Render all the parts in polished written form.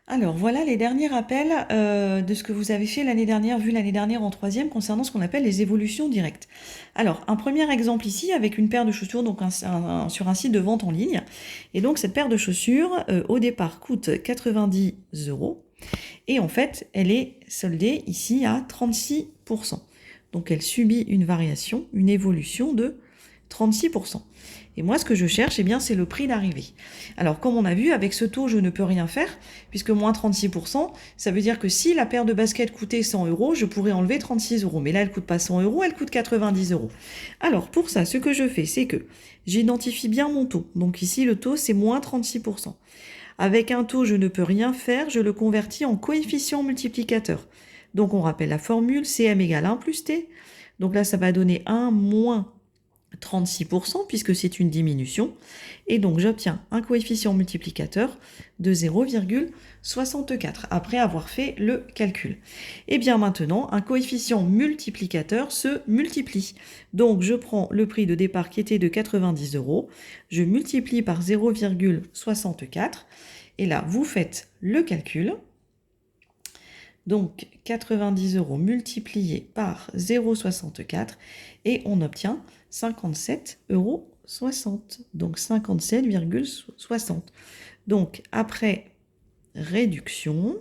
Alors voilà les derniers rappels de ce que vous avez fait l'année dernière, vu l'année dernière en troisième, concernant ce qu'on appelle les évolutions directes. Alors, un premier exemple ici avec une paire de chaussures donc sur un site de vente en ligne. Et donc cette paire de chaussures, au départ, coûte 90 euros. Et en fait, elle est soldée ici à 36%. Donc elle subit une variation, une évolution de 36%. Et moi, ce que je cherche, eh bien, c'est le prix d'arrivée. Alors, comme on a vu, avec ce taux, je ne peux rien faire, puisque moins 36%, ça veut dire que si la paire de baskets coûtait 100 euros, je pourrais enlever 36 euros. Mais là, elle ne coûte pas 100 euros, elle coûte 90 euros. Alors, pour ça, ce que je fais, c'est que j'identifie bien mon taux. Donc ici, le taux, c'est moins 36%. Avec un taux, je ne peux rien faire, je le convertis en coefficient multiplicateur. Donc, on rappelle la formule, CM égale 1 plus T. Donc là, ça va donner 1 moins 36% puisque c'est une diminution. Et donc, j'obtiens un coefficient multiplicateur de 0,64 après avoir fait le calcul. Et bien maintenant, un coefficient multiplicateur se multiplie. Donc, je prends le prix de départ qui était de 90 euros, je multiplie par 0,64 et là, vous faites le calcul. Donc 90 euros multiplié par 0,64 et on obtient 57,60 euros. Donc 57,60. Donc après réduction,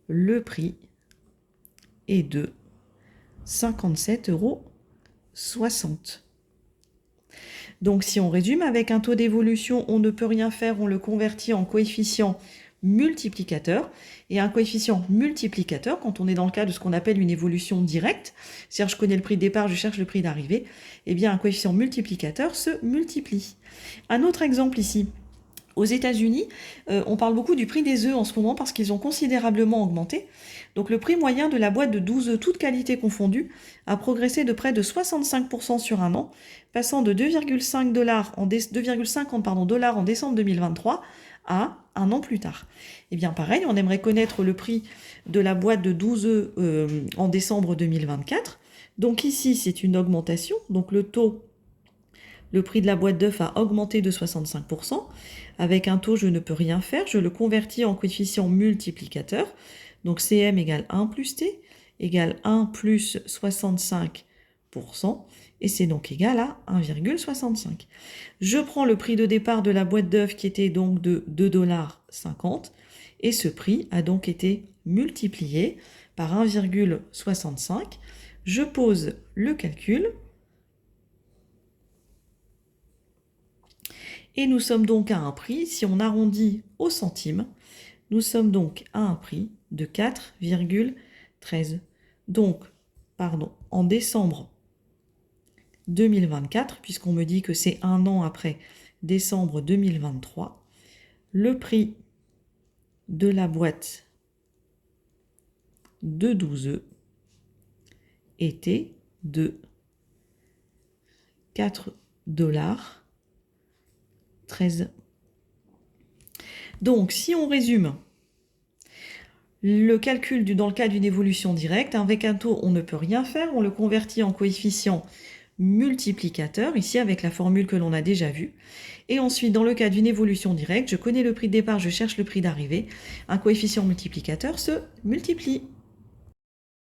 le prix est de 57,60 euros. Donc si on résume, avec un taux d'évolution, on ne peut rien faire, on le convertit en coefficient multiplicateur. Et un coefficient multiplicateur, quand on est dans le cas de ce qu'on appelle une évolution directe, c'est-à-dire je connais le prix de départ, je cherche le prix d'arrivée, eh bien un coefficient multiplicateur se multiplie. Un autre exemple ici. Aux États-Unis, on parle beaucoup du prix des œufs en ce moment parce qu'ils ont considérablement augmenté. Donc le prix moyen de la boîte de 12 œufs, toutes qualités confondues, a progressé de près de 65% sur un an, passant de 2,5 dollars dollars en décembre 2023 à un an plus tard. Et bien pareil, on aimerait connaître le prix de la boîte de 12 œufs en décembre 2024. Donc ici, c'est une augmentation. Donc le prix de la boîte d'œufs a augmenté de 65%. Avec un taux, je ne peux rien faire. Je le convertis en coefficient multiplicateur. Donc CM égale 1 plus T égale 1 plus 65%. Et c'est donc égal à 1,65. Je prends le prix de départ de la boîte d'œufs qui était donc de 2,50 dollars. Et ce prix a donc été multiplié par 1,65. Je pose le calcul. Et nous sommes donc à un prix, si on arrondit au centime, nous sommes donc à un prix de 4,13. Donc, en décembre 2024, puisqu'on me dit que c'est un an après décembre 2023, le prix de la boîte de 12 œufs était de 4 dollars 13. Donc, si on résume le calcul dans le cas d'une évolution directe, avec un taux, on ne peut rien faire, on le convertit en coefficient multiplicateur, ici avec la formule que l'on a déjà vue. Et ensuite, dans le cas d'une évolution directe, je connais le prix de départ, je cherche le prix d'arrivée, un coefficient multiplicateur se multiplie.